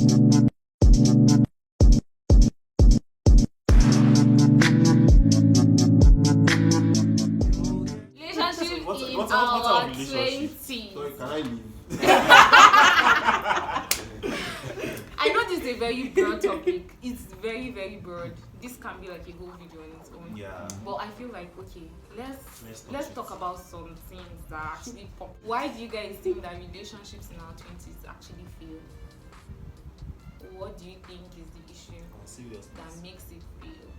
What's our relationship? 20s. Sorry, can I leave? I know this is a very broad topic. It's very, very broad. This can be like a whole video on its own. Yeah. But I feel like, okay, let's talk about some things that actually pop. Why do you guys think that relationships in our 20s actually fail? What do you think is the issue that makes it fail?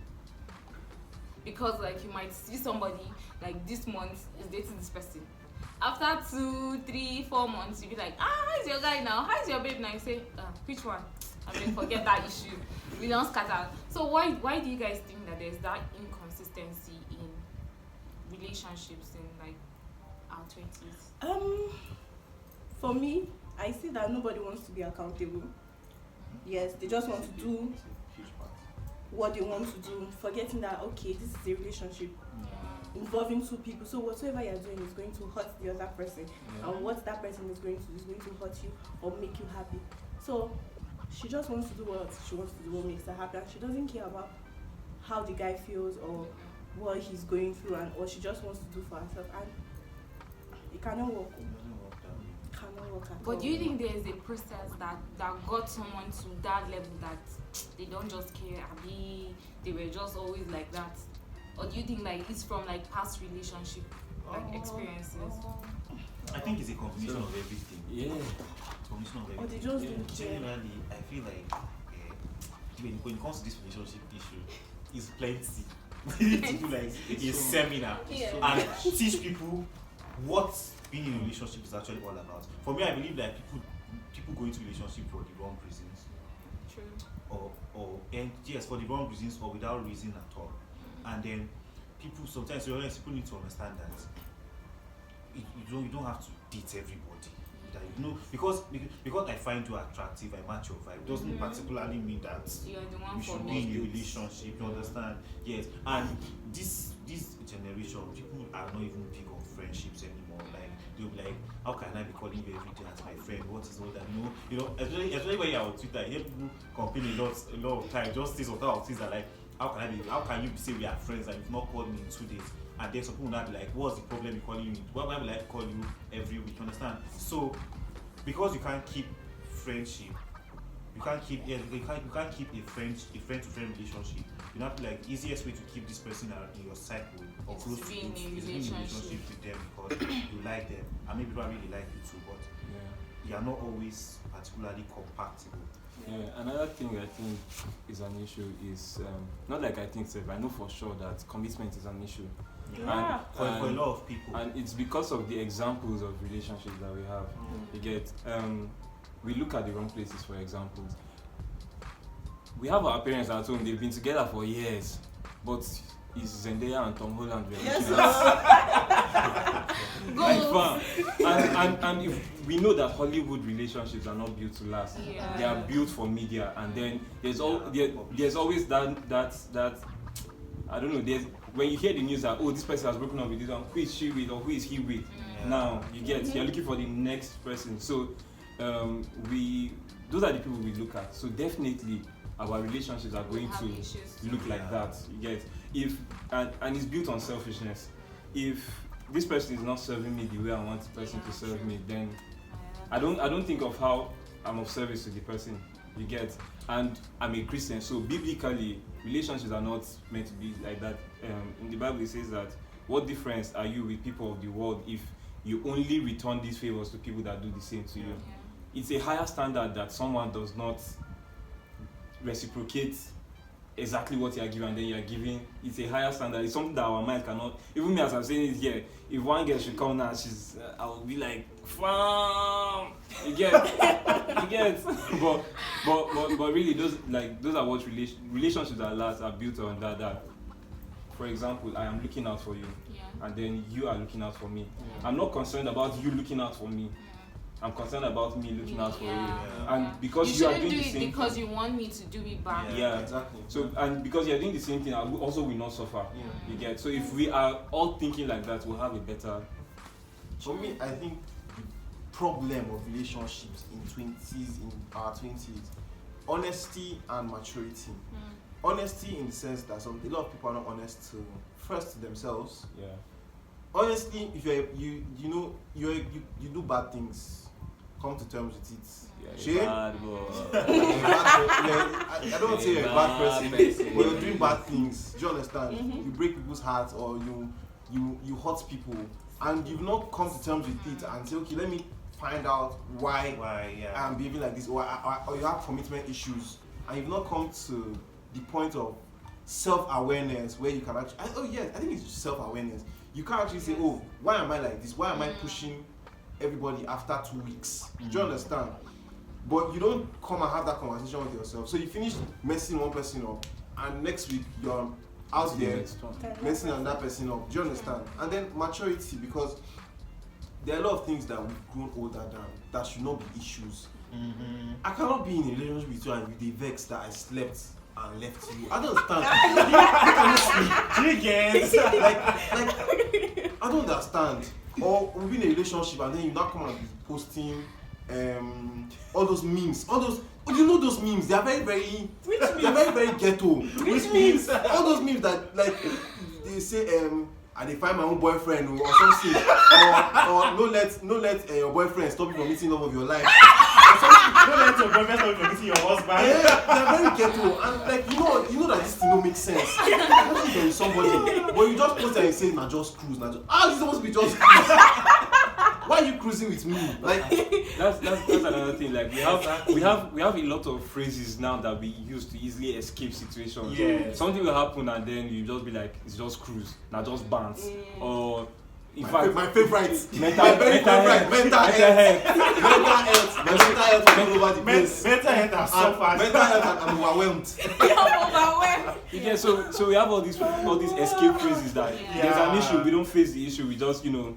Because like you might see somebody like this month is dating this person. After 2, 3, 4 months, you be like, how's your guy now? How's your babe now? You say, which one? I mean, forget that issue. We don't scatter. So why do you guys think that there's that inconsistency in relationships in like our 20s? For me, I see that nobody wants to be accountable. Yes, they just want to do what they want to do, forgetting that okay, this is a relationship involving 2 people. So whatever you're doing is going to hurt the other person, and what that person is going to do is going to hurt you or make you happy. So she just wants to do what she wants to do, what makes her happy, and she doesn't care about how the guy feels or what he's going through, and or she just wants to do for herself, and it cannot work. But do you think there is a process that got someone to that level that they don't just care, they were just always like that? Or do you think like it's from like past relationship like experiences? I think it's a combination of everything. Yeah. Combination of everything. Or they just don't care. Generally, I feel like when it comes to this relationship issue, it's plenty. To do like a seminar and teach people what being in a relationship is actually all about. For me, I believe that people go into relationship for the wrong reasons. True. And yes, for the wrong reasons or without reason at all. And then people people need to understand that you don't have to date everybody. That because I find you attractive, I match your vibe. Doesn't particularly mean that you're the one you should be in a relationship. You understand? Yes. And this generation, people are not even big on friendships anymore. Like they'll be like, how can I be calling you every day as my friend? What is all that? You know, especially when you're on Twitter, you hear people complain a lot of time. Just these sort of things are like, how can you say we are friends and you've not called me in 2 days? And then some people will not be like, what's the problem in calling you? Why would I call you every week? You understand? So because you can't keep friendship, you can't keep a friend to friend relationship. You have to like easiest way to keep this person in your cycle or close to you is being in a relationship with them because you like them and maybe people really like you too, but you are not always particularly compatible. Yeah, another thing I think is an issue is not like I think, Seth, I know for sure that commitment is an issue. Yeah. For a lot of people. And it's because of the examples of relationships that we have. You get, we look at the wrong places for examples. We have our parents at home, they've been together for years, but it's Zendaya and Tom Holland we're looking at. Like, and if we know that Hollywood relationships are not built to last, they are built for media, and then there's always that I don't know, when you hear the news that this person has broken up with this one, who is she with or who is he with? Now you're looking for the next person. So those are the people we look at. So definitely our relationships are going to look like that. You get, and it's built on selfishness. If this person is not serving me the way I want the person to serve me, then I don't think of how I'm of service to the person. You get, and I'm a Christian, so biblically relationships are not meant to be like that. In the Bible it says that, what difference are you with people of the world if you only return these favors to people that do the same to you? It's a higher standard that someone does not reciprocate exactly what you are giving and then you are giving. It's a higher standard. It's something that our mind cannot. Even me, as I'm saying it here, if one girl should come now, I will be like, fam, you get. But really, those are what relationships that last are built on that. For example, I am looking out for you, and then you are looking out for me. I'm not concerned about you looking out for me. I'm concerned about me looking out for you. And because you are doing the same thing, because you want me to do it back. Yeah, exactly. So, and because you're doing the same thing, I also will not suffer. You get. So if we are all thinking like that, we'll have a better. For me, I think the problem of relationships in our 20s honesty and maturity. Honesty in the sense that a lot of people are not honest to themselves. Yeah. Honestly, if you do bad things, come to terms with it. Yeah, bad boy. I don't want to say you're a bad person, but you're doing bad things. Do you understand? You break people's hearts, or you hurt people, and you've not come to terms with it and say, okay, let me find out why I'm behaving like this, or you have commitment issues, and you've not come to the point of self-awareness where you can actually, I think it's self-awareness. You can't actually say, oh, why am I like this? Why am I pushing everybody after 2 weeks? Do you understand? But you don't come and have that conversation with yourself. So you finish messing one person up, and next week you're out there messing another person up. Do you understand? And then maturity, because there are a lot of things that we've grown older than that should not be issues. I cannot be in a relationship with you and with the vex that I slept and left you. I don't understand. You get like I don't understand. Or we've been in a relationship and then you now come and be posting all those memes, you know those memes, they are very very ghetto. Which memes? All those memes that like they say I dey find my own boyfriend or something, or no let your boyfriend stop you from meeting love of your life. Don't let your boyfriend stop you from meeting your husband. Yeah, they're very ghetto, and like you know that this thing don't make sense. Especially if there is somebody, but you just post and you say, "Nah, just cruise." Nah, this is supposed to be just cruise. Why are you cruising with me? Like that's another thing. Like we have a lot of phrases now that we use to easily escape situations. Yeah. Something will happen and then you just be like, it's just cruise, not just bounce. Or in fact, my favorite, mental my very favorite, mental health. My mental health is all over the place. Mental health has suffered. Mental health, I'm overwhelmed. Yeah, so we have all these escape phrases that there's an issue, we don't face the issue, we just throw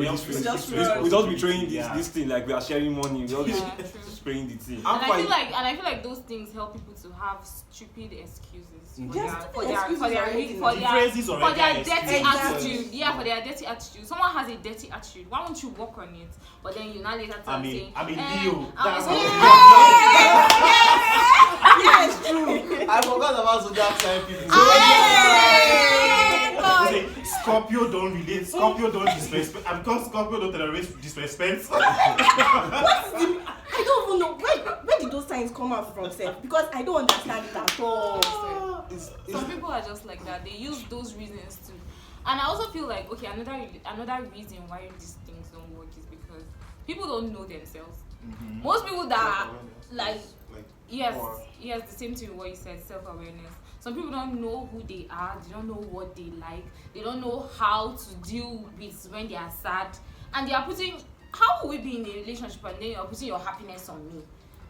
this phase. We just be throwing this thing like we are sharing money. We just be spraying the thing. And I feel like those things help people to have stupid excuses for their dirty attitude. Yeah, for their dirty attitude. Someone has a dirty attitude. Why won't you work on it? But then you now later start saying, Leo. That's yeah, it's true. I forgot about zodiac sign people. Scorpio don't relate. Scorpio don't disrespect. Because Scorpio don't tolerate disrespect. I don't even know where did those signs come out from, sef? Because I don't understand it at all. Some people are just like that. They use those reasons too. And I also feel like another reason why these things don't work is because people don't know themselves. Most people that yes, the same thing what you said, self-awareness. Some people don't know who they are, they don't know what they like, they don't know how to deal with when they are sad, and they are putting, how will we be in a relationship and then you're putting your happiness on me?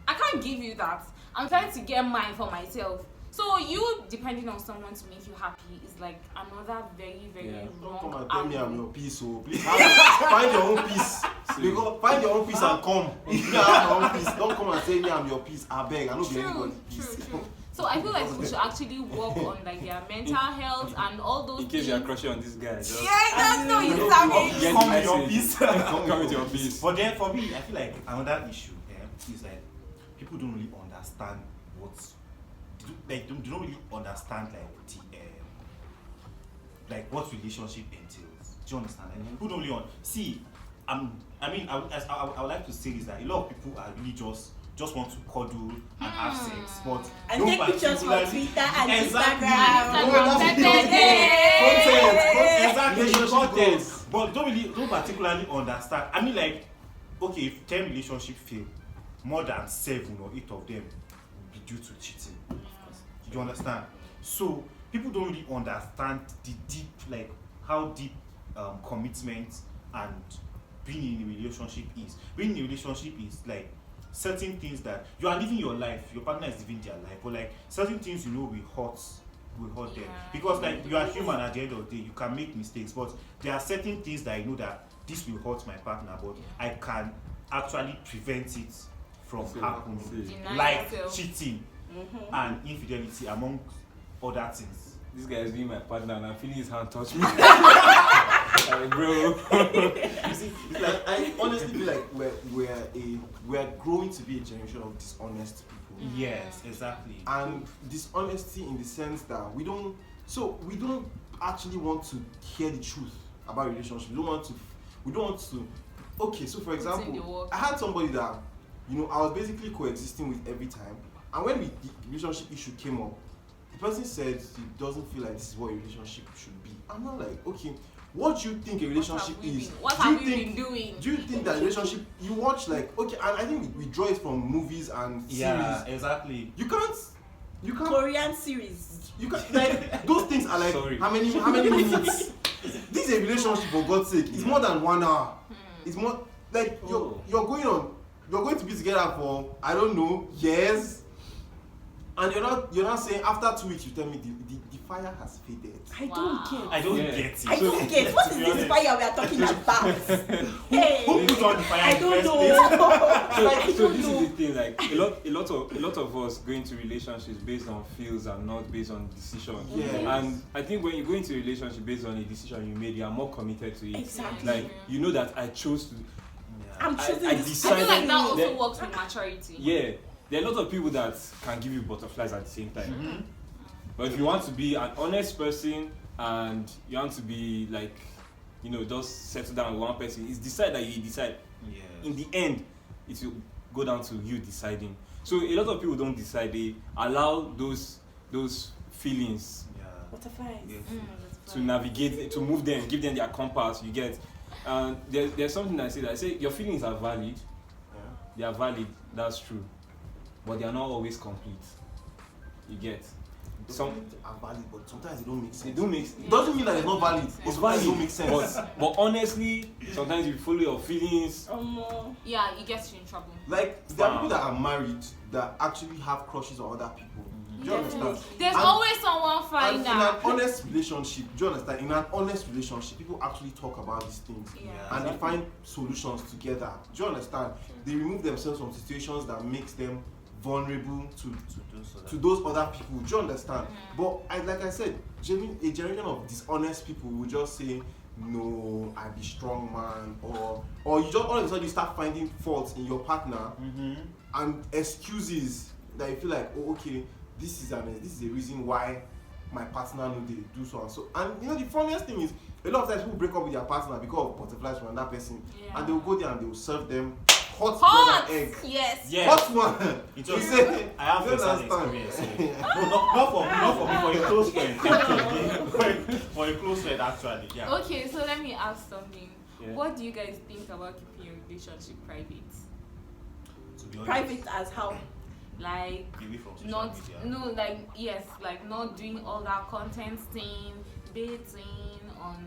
I can't give you that. I'm trying to get mine for myself. So you depending on someone to make you happy is like another very, very wrong. Don't come and tell me I'm your peace, so please find your own peace. Because find your own peace and come. If you have your own peace, don't come and say me I'm your peace. I beg, I don't be anybody peace. True. So I feel like people should actually work on like their mental health and all those things. In case you're crushing on this guy, just come with your peace. Come with your peace. But then for me, I feel like another issue is like people don't really understand they don't really understand what relationship entails. Do you understand? And people don't really see. I would like to say is that a lot of people are really just want to cuddle and have sex, but and take pictures for Twitter and Instagram. But don't particularly understand. I mean, like, okay, if 10 relationships fail, more than 7 or 8 of them will be due to cheating. Do you understand? So people don't really understand the deep, like how deep commitment and being in a relationship is. Being in a relationship is like certain things that you are living your life, your partner is living their life, but like certain things will hurt them, because like you are human at the end of the day, you can make mistakes, but there are certain things that I know that this will hurt my partner, but I can actually prevent it from happening, like cheating and infidelity, among other things. This guy is being my partner and I'm feeling his hand touch me. Like, bro. You see, it's like I honestly feel like we're growing to be a generation of dishonest people. Yes, exactly. And dishonesty in the sense that we don't actually want to hear the truth about relationship. We don't want to. Okay, so for example, I had somebody that, I was basically coexisting with every time, and when the relationship issue came up, the person said he doesn't feel like this is what a relationship should be. I'm not like, okay, what do you think a relationship is? What have you been doing? Do you think that relationship, you watch like, okay, and I think we draw it from movies and series. Yeah, exactly. You can't Korean series. You can like those things are like how many minutes? This is a relationship, for God's sake. It's more than 1 hour. It's more like you're going to be together for, I don't know, years, and you're not saying after 2 weeks you tell me the fire has faded. I don't get. I don't get it. I don't get. What is this fire we are talking about? Hey, who put on the fire? I don't know. So this is the thing. Like a lot of us go into relationships based on feels and not based on decision. Yeah. And I think when you go into a relationship based on a decision you made, you are more committed to it. Exactly. Like you know that I chose to. I'm choosing I this. decided. I feel like that also works with maturity. Yeah, there are a lot of people that can give you butterflies at the same time. But if you want to be an honest person and you want to be like, just settle down with one person, it's decide that you decide. Yeah. In the end, it will go down to you deciding. So a lot of people don't decide; they allow those feelings Butterflies. to navigate, to move them, give them their compass. You get. And there's something I say your feelings are valid. They are valid. That's true, but they are not always complete. You get. Some are valid, but sometimes they don't make sense. They don't make sense. It doesn't mean that it's not valid. It's valid. valid. It don't make sense. But honestly, sometimes you follow your feelings. Yeah, it gets you in trouble. Like there are people that are married that actually have crushes on other people. Do you understand? There's always someone And find in out. an honest relationship, do you understand? In an honest relationship, people actually talk about these things. And they find solutions together. Do you understand? They remove themselves from situations that makes them vulnerable to those other people. Do you understand? But like I said, a generation of dishonest people will just say, no, I be strong man, or you just all of a sudden you start finding faults in your partner and excuses that you feel like, oh, okay, this is a reason why my partner know they do so and so. And the funniest thing is, a lot of times people break up with their partner because of butterflies from another person, and they will go there and they will serve them hot bread and egg. Yes. Hot one. It was, I have first-hand experience. No, not for me, for a close friend. For a close friend, actually. Yeah. Okay, so let me ask something. Yeah. What do you guys think about keeping your relationship private? To be honest, Private as how? Like away from social media. like not doing all that content thing, dating on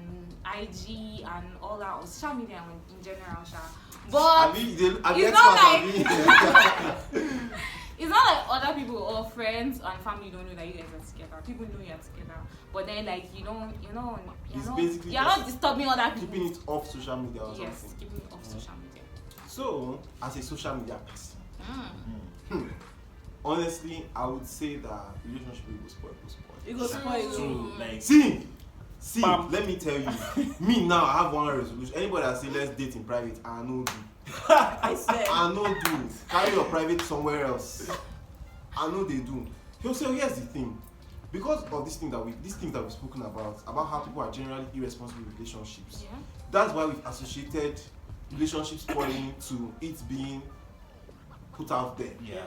IG and all that on social media in general, but it's not like it's not like other people or friends and family don't know that you guys are together. People know you're together, but then like you're not disturbing other people. Keeping it off social media or Yes, something. keeping it off social media. So, as a social media person, honestly, I would say that relationship will spoil. It goes spoil. True. Like, See, let me tell you. Me now, I have one resolution. Anybody that say let's date in private, I know do. I said. I know do. Carry your private somewhere else. I know they do. He'll say, here's the thing. Because of these things that we've spoken about how people are generally irresponsible in relationships. Yeah. That's why we've associated relationship spoiling to it being put out there. yeah.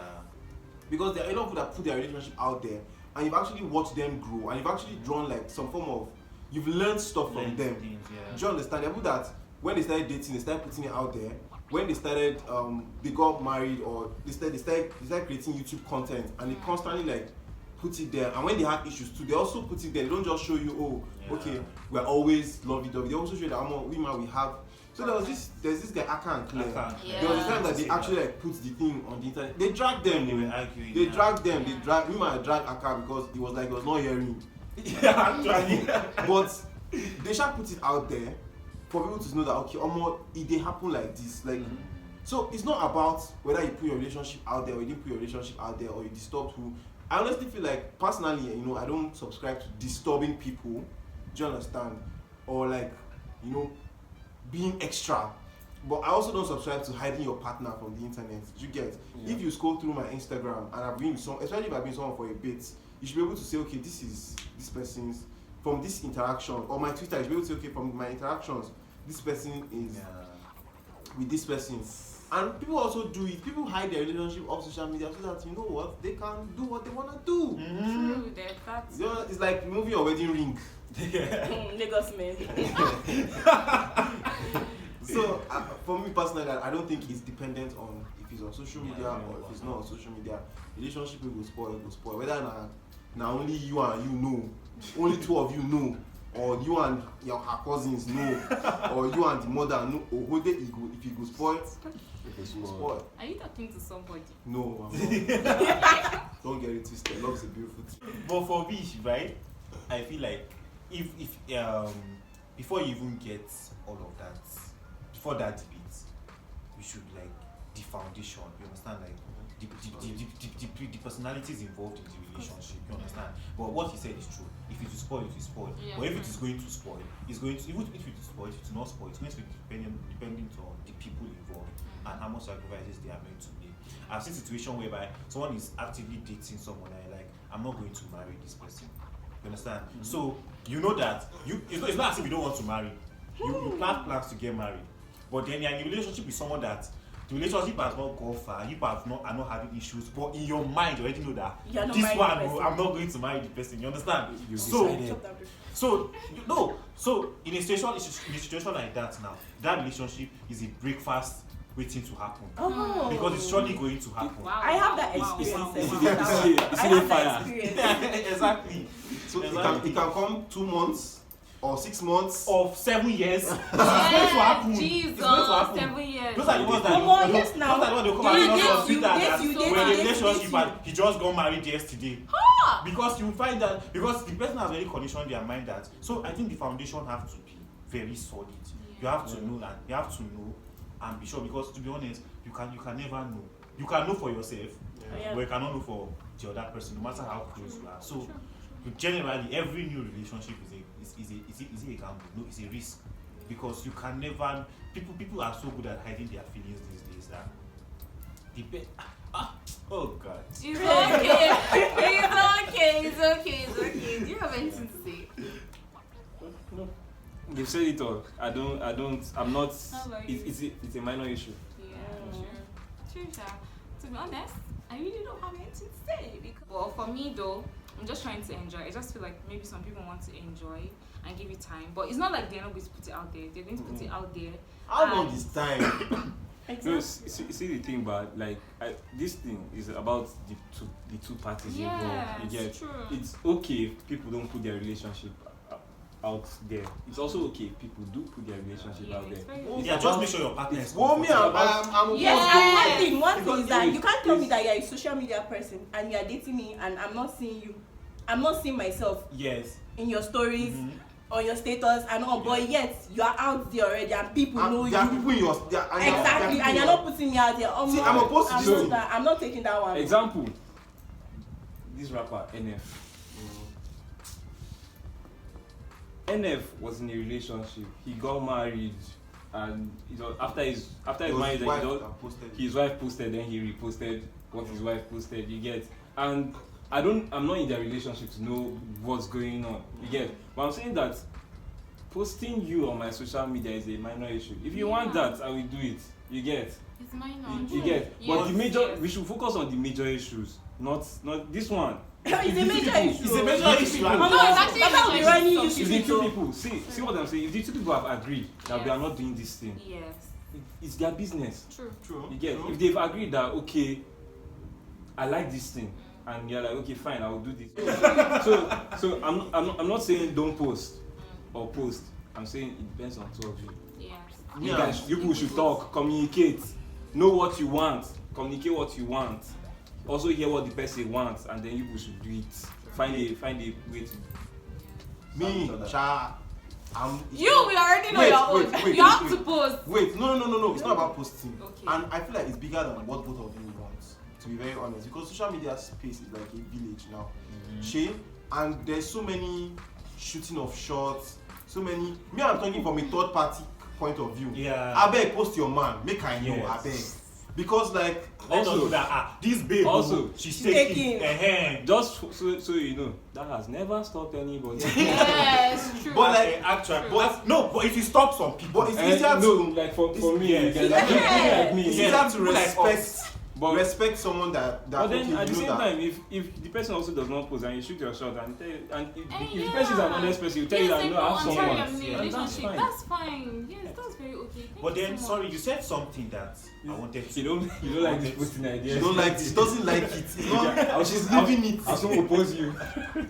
Because there are a lot of people that put their relationship out there, and you've actually watched them grow, and you've actually drawn like some form of, you've learned stuff from them. Things, yeah. Do you understand? There are people that when they started dating, they started putting it out there. When they started, they got married, or they started creating YouTube content, and they constantly like put it there. And when they have issues too, they also put it there. They don't just show you, okay, we're always lovey-dovey. They also show you that we have. So there's this guy Aka and Claire. There was a time that they actually like put the thing on the internet. They dragged them. They were arguing. They dragged them. They dragged Aka because he was not hearing. Yeah, actually. But they shall put it out there for people to know that okay, it they happen like this. Like so it's not about whether you put your relationship out there or you didn't put your relationship out there or you disturbed who. I honestly feel like personally, I don't subscribe to disturbing people. Do you understand? Or like, being extra. But I also don't subscribe to hiding your partner from the internet. You get? If you scroll through my Instagram and I've been with someone, especially if I've been with someone for a bit, you should be able to say, okay, this is this person's from this interaction, or my Twitter, you should be able to say, okay, from my interactions, this person is with this person. And people also do it. People hide their relationship off social media so that, you know what, they can do what they want to do. True, that's You know, it's like removing your wedding ring. Lagos men. So for me personally, I don't think it's dependent on if it's on social media or if it's not on social media. Relationship will spoil. Whether now only you and you know, only two of you know, or you and her cousins know, or you and the mother know, or whether if it goes spoil, it will spoil. Are you talking to somebody? No, I'm not. Don't get it twisted. Love is a beautiful thing. But for me, right, I feel like if before you even get all of that, before that debate, we should like the foundation. You understand, like the personalities involved in the relationship. You understand. But what he said is true. If it is spoil, it is spoil. Yeah. But if it is going to spoil, it's going to, even if it is spoil, if it is not spoil, it's going to be dependent on the people involved and how much sacrifices they are meant to make. I've seen situations whereby someone is actively dating someone and you're like, I'm not going to marry this person. You understand? So you know that it's not as if you don't want to marry. You plan plans to get married, but then you're in a relationship with someone that the relationship has not gone far. You are not having issues, but in your mind you already know that this one, I'm not going to marry the person. You understand? So in a situation like that now, that relationship is a breakfast waiting to happen. Oh. Because it's surely going to happen. Wow. I have that experience. Exactly. So it can come 2 months or 6 months of 7 years. It's going to happen. Jesus, It's going to happen. 7 years. Those are the ones that yes, now. those are the ones that come out on Twitter that when a relationship you. and he just got married yesterday. Because you find that because the person has already conditioned their mind that. So I think the foundation have to be very solid. You have to know that. You have to know and be sure, because to be honest, you can never know. You can know for yourself, but you cannot know for the other person, no matter how close you are. So generally, every new relationship is a gamble. No, it's a risk, because you can never. People are so good at hiding their feelings these days that oh God. It's okay. It's okay. Do you have anything to say? No. They've said it all. I'm not. It's a minor issue. Yeah, true. To be honest, I really don't have anything to say. Well, for me though, I'm just trying to enjoy. I just feel like maybe some people want to enjoy and give it time, but it's not like they're not going to put it out there. They're going to put it out there. How long is time? Exactly. No, see the thing, but like this thing is about the two parties involved. You get? True. It's okay if people don't put their relationship out there. It's also okay if people do put their relationship out there. Yeah, just make sure your partner is Well, me, I'm one thing is that you can't tell me that you're a social media person and you're dating me and I'm not seeing you. I'm not seeing myself in your stories, on your status and all, but yet you are out there already and people know you. There are people in your exactly, and you're not putting me out there. See, I'm opposed to this thing. I'm not taking that one. Example, this rapper NF. NF was in a relationship. He got married, and after his marriage, his wife posted, then he reposted what his wife posted. You get? And I'm not in their relationship to know what's going on. You get? But I'm saying that posting you on my social media is a minor issue. If you want that, I will do it. You get? It's minor. You get? But we should focus on the major issues, not this one. It's a major issue. It's a major issue. No, it's actually a major issue. If the two people see what I'm saying, if the two people have agreed that we are not doing this thing, it's their business. True. You get? If they've agreed that okay, I like this thing, and you're like okay, fine, I will do this. so I'm not saying don't post or post. I'm saying it depends on two of you. Yes. You people should talk, communicate, know what you want, communicate what you want. Also hear what the person wants, and then you should do it. Find a way to. Me, Cha. We already know your own. You have to post. Wait, no. It's not about posting. Okay. And I feel like it's bigger than what both of you want. To be very honest, because social media space is like a village now. And there's so many shooting of shots. So many. Me, I'm talking from a third party point of view. Yeah. I beg, post your man, make I know. Yes. I beg, because like Also that this babe Also, she's taking. taking. Just so you know, that has never stopped anybody. Yes, true. But like, Actually, but if you stop some people, but it's easier no, to like for me, yes. you guys, like me. it's Yeah. easier to Like respect. But Respect someone that but then okay, at the you know same that. time, if the person also does not post and you shoot your shot and tell, and if the yeah. person is an honest person, you tell you that no, I have I'm sorry, someone. I'm in a Yeah, And that's relationship. fine. That's fine. Yes, that's very okay. Thank but you then so sorry, much. you said something that I wanted to. You don't like this posting idea. She don't like it. She doesn't like it. It's not, she's living it. I also oppose you.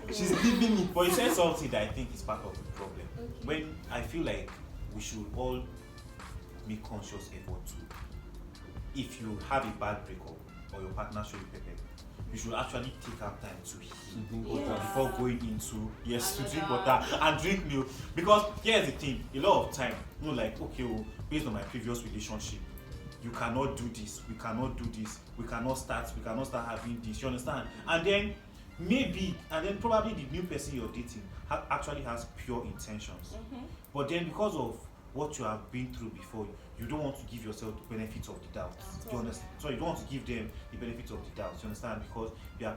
She's living it. But you said something that I think is part of the problem. Okay. When I feel like we should all make conscious effort to, if you have a bad breakup or your partner show you pepper, you should actually take out time to heal Yeah. before going into to drink Another- water and drink milk. Because here's the thing, a lot of time, you know, like okay, well, based on my previous relationship, you cannot do this, we cannot do this, we cannot start having this, you understand? And then probably the new person you're dating actually has pure intentions. But then because of what you have been through before, you don't want to give yourself the benefits of the doubt. You understand? So you don't want to give them the benefits of the doubt. You understand? Because you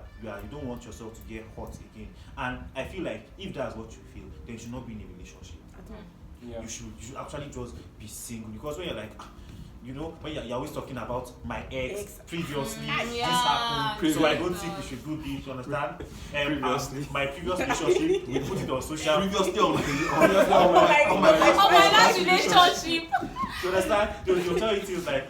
don't want yourself to get hurt again. And I feel like if that's what you feel, then you should not be in a relationship. Yeah. You should actually just be single. Because when you're like, you know, when you're always talking about my ex previously, this Yeah. happened, so I don't think we should do this. You understand? Previously. My previous relationship, we put it on social. Previously on my Oh my last relationship. You understand? They'll tell you things like,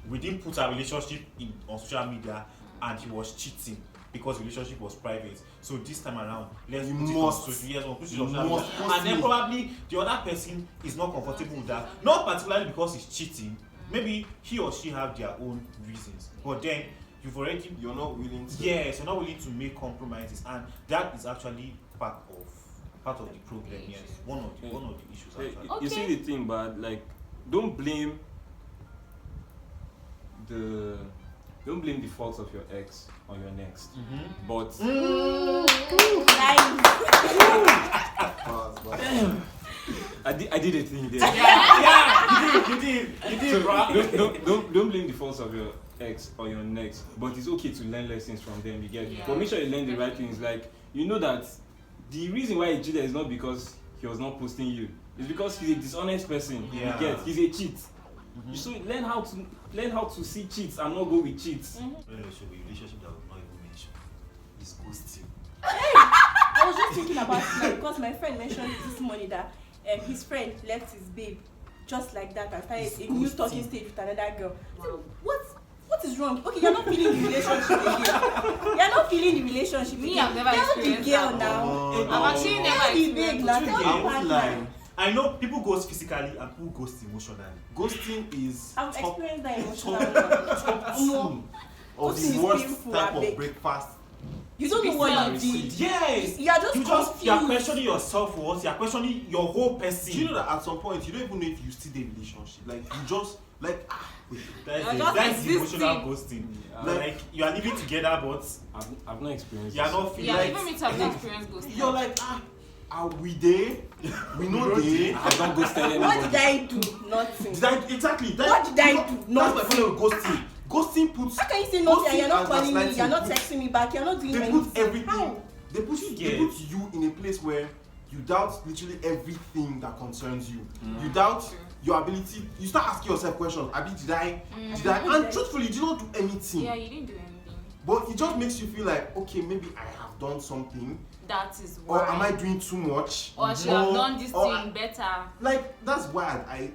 we didn't put our relationship on social media, and he was cheating because the relationship was private. So this time around, let's put it on social media. And then probably the other person is not comfortable with that. Not particularly because he's cheating. Maybe he or she have their own reasons. But then you're not willing to. Yes, you're not willing to make compromises, and that is actually part of the problem. Yes, one of the issues actually. You see the thing, but like, don't blame the faults of your ex on your next. But I did a thing there. Yeah, you did, So bro. don't blame the faults of your ex or your next, but it's okay to learn lessons from them. You get, but make sure you learn the right things. Like, you know that the reason why he cheated is not because he was not posting you. It's because he's a dishonest person. Yeah. You get, he's a cheat. You should learn how to see cheats and not go with cheats. Relationship that would not even mention is ghosting. I was just thinking about it now because my friend mentioned this morning that his friend left his babe just like that and started a new talking stage with another girl. So what is wrong? Okay, you're not feeling the relationship again. You're not feeling the relationship Me, again. I've never Tell the experienced girl that. now. I've actually never Tell the babe now. experienced Tell I the won't partner. lie. I know people ghost physically and people ghost emotionally. Ghosting is I've top experienced that emotionally. two of Ghosting is the worst painful, type abeg. of breakfast. You don't know what you did. Yes, You are just you're confused. questioning your self-worth. You're questioning your whole person. Do you know that at some point you don't even know if you still in a relationship? Like you just like wait. You're just That's the existing. emotional ghosting. Like you are living together, but I've not experienced you are this. not feeling Yeah, like even me too, I've not experienced ghosting. You're like are we there? We know there. I've not ghosted anybody. What did I do? Nothing. Did I exactly? What did I do? That's my Nothing. problem with ghosting. Ghosting puts. How can you say nothing and you're not ghosting calling and me, gaslighting you're not puts- texting me back, you're not doing They anything? put everything. How? They put you in a place where you doubt literally everything that concerns you. You doubt your ability. You start asking yourself questions. Did I? And truthfully, you did not do anything. Yeah, you didn't do anything. But it just makes you feel like, okay, maybe I have done something, That is why. or am I doing too much? Or I should have done this or thing better. Like that's why I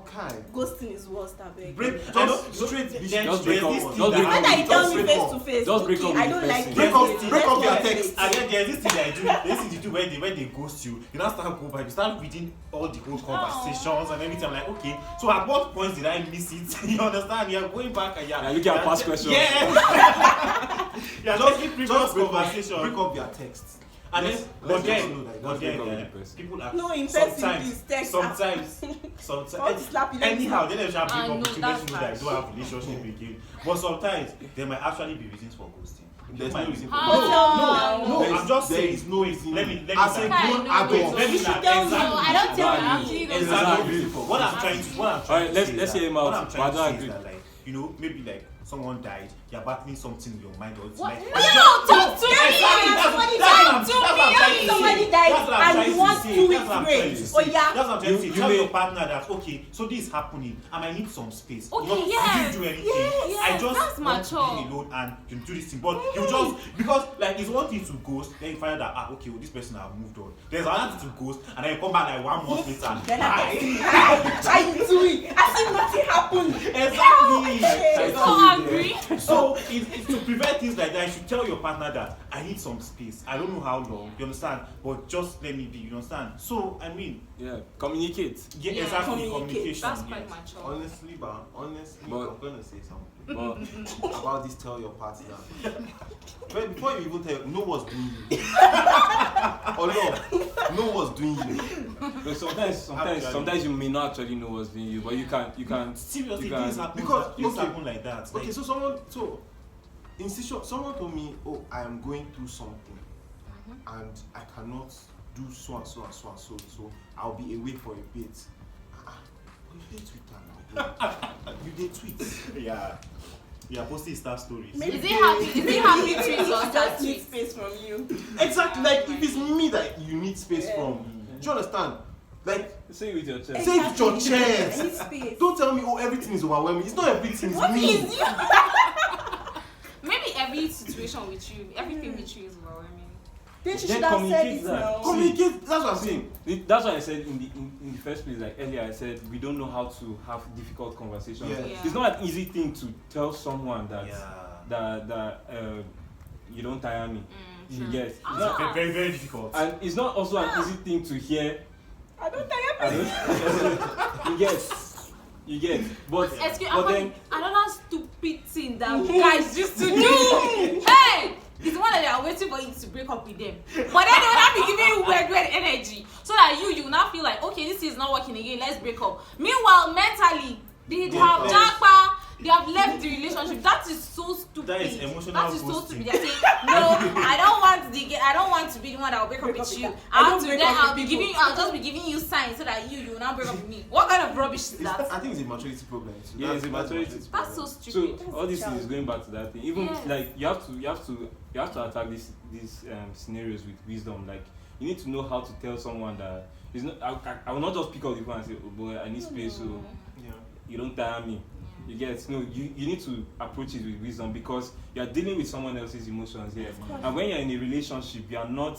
kind Ghosting is worse, I beg. break I know- just straight. Just break up. this Just thing break that- up. When you tell me break face up. to face, Just break up okay, with I the don't like person. Break up- this. break up Let's your not text. wait. And then there's this thing that I do. There's this thing you do when they ghost you. You now start go back. You start reading all the old conversations and everything. I'm like, okay. So at what point did I miss it? You understand? You're going back and You're looking at past questions. Yeah. You're looking previous conversation. break up their texts. And then, Let's but just then, know that but that's then, break up with the person. people are No, in person, sometimes, please text. sometimes, I want to sometimes. slap you. Anyhow, then they shall break Ah, up no, with you. that's Let you know that I harsh. don't have relationship again. But sometimes there might actually be reasons for ghosting. There's no reason for No, There's- I'm just there saying. is no reason. Let me As a like- grown No, adult, Let me should like, tell me. exactly. I don't tell Exactly. you. Actually, don't Exactly. Exactly. What I'm trying to Alright, say let's is hear him that- out. What I'm trying But I to don't say is agree. that, like, you know, maybe like someone died, you're battling something in your mind, or it's What? like No, talk to me. Somebody died. Somebody died and you want 2 weeks break. Oh yeah. That's what I'm trying to say. You Tell may- your partner that okay, so this is happening, and I need some space. Okay, You yes. didn't do anything. Yes, I just that's want to mature. be alone and you do this thing, but you just because like it's one thing to ghost, then you find out that okay, well, this person have moved on. There's another thing to ghost, and then you come back like 1 month later. And Then I do it as if nothing happened. Exactly. So agree. So it's to prevent things like that, you should tell your partner that I need some space. I don't know how long, you understand? But just let me be, you understand? So I mean, Yeah, communicate. yeah, Yeah, exactly, communicate. communication. That's yes. quite mature. honestly, But- I'm gonna say something But about this. Tell your partner. But before you even tell, know what's doing you. Or no, know what's doing you. but sometimes you may not actually know what's doing you, but you can. Seriously, You can- things happen. because- Things okay. happen like that. Okay, Like, so someone told me, oh, I am going through something, and I cannot do so and so and so and so, so I'll be away for a bit. You did Twitter now. You did tweet. yeah, yeah, posting star stories. Maybe- Is it happy? Is it happy tweets or She sad just need tweets? space from you. Exactly, like if it's me that you need space Yeah. from, do you understand? Like, Say it with your chest. Say it with your I chest. need space. Don't tell me, oh, everything is overwhelming. It's not everything, it's What me. is you? Maybe every situation with you, everything with you is overwhelming. Then she Then should have said communicate it that. now. Communicate, that's what I'm See, saying. that's why I said in the first place, like earlier, I said we don't know how to have difficult conversations. Yeah. Yeah. It's not an easy thing to tell someone that Yeah. you don't tire me. You True. get. It's Ah. not, Very, very, very difficult. and it's not also an easy thing to hear. I don't tell I don't- you get. But Excuse but then another stupid thing that guys used to do. Hey! It's the one that they are waiting for you to break up with them. But then they will not be giving you weird energy. So that you will not feel like, okay, this is not working again, let's break up. Meanwhile, mentally, they have japa, they have left the relationship. That is so stupid. That is emotional That is so ghosting. stupid. They're saying, no, I don't want to be the one that will break up with you. I don't break up I'll with be people. giving I'll just be giving you signs so that you will not break up with me. What kind of rubbish is that? I think it's a maturity problem. So Yeah, it's a maturity. That's so so stupid. all this is going back to that thing. Even Yes. like you have to attack these scenarios with wisdom. Like you need to know how to tell someone that it's not. I will not just pick up the phone and say, oh boy, I need space, so Yeah. you don't tire me. You get no. You need to approach it with wisdom because you are dealing with someone else's emotions here. And when you're in a relationship, you are not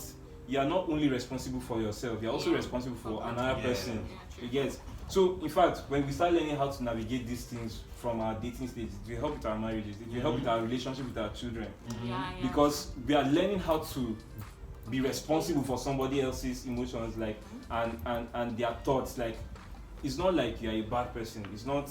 only responsible for yourself. You're also Yeah. responsible for Okay. another Yeah. person. Yeah, true. You get. So in fact, when we start learning how to navigate these things from our dating stages, it will help with our marriages. It will help with our relationship with our children Yeah. because we are learning how to be responsible for somebody else's emotions, like and their thoughts. Like it's not like you're a bad person. It's not.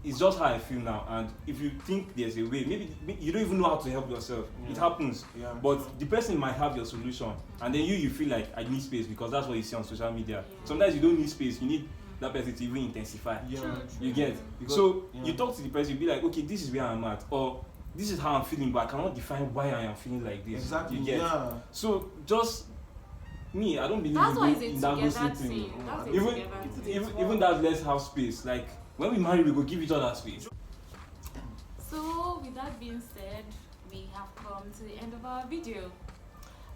It's just how I feel now, and if you think there's a way, maybe you don't even know how to help yourself. It happens, Yeah. but the person might have your solution, and then you feel like I need space because that's what you see on social media. Sometimes you don't need space; you need that person to even intensify. Yeah. You get. Because- So yeah. you talk to the person, you be like, okay, this is where I'm at, or this is how I'm feeling, but I cannot define why I am feeling like this. Exactly. You get. Yeah. So just me, I don't believe That's why it's in a that together ghosting thing. thing. That's a Even together thing. even that let's have space. Like when we marry, we go give each other space. So with that being said, we have come to the end of our video.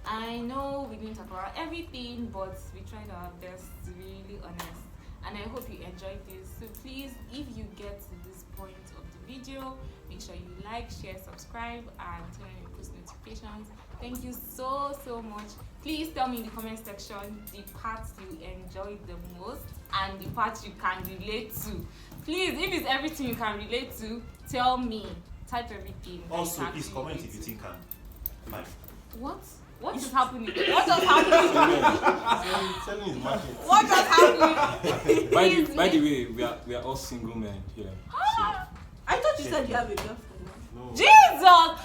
I know we didn't talk about everything, but we tried our best to be really honest. And I hope you enjoyed this. So please, if you get to this point of the video, make sure you like, share, subscribe, and turn on your post notifications. Thank you so much. Please tell me in the comment section the parts you enjoyed the most and the parts you can relate to. Please, if it's everything you can relate to, tell me. Type everything. that you Also, can please actually comment relate if you to. think I'm fine. What? What is happening? What just happened? Selling is market. What just happened? By the way, we are all single men here. So. I thought you said you have a girlfriend. No. Jesus!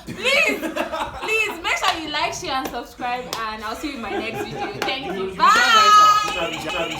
Please make sure you like, share, and subscribe. And I'll see you in my next video. Thank you. You should write our social Bye! media.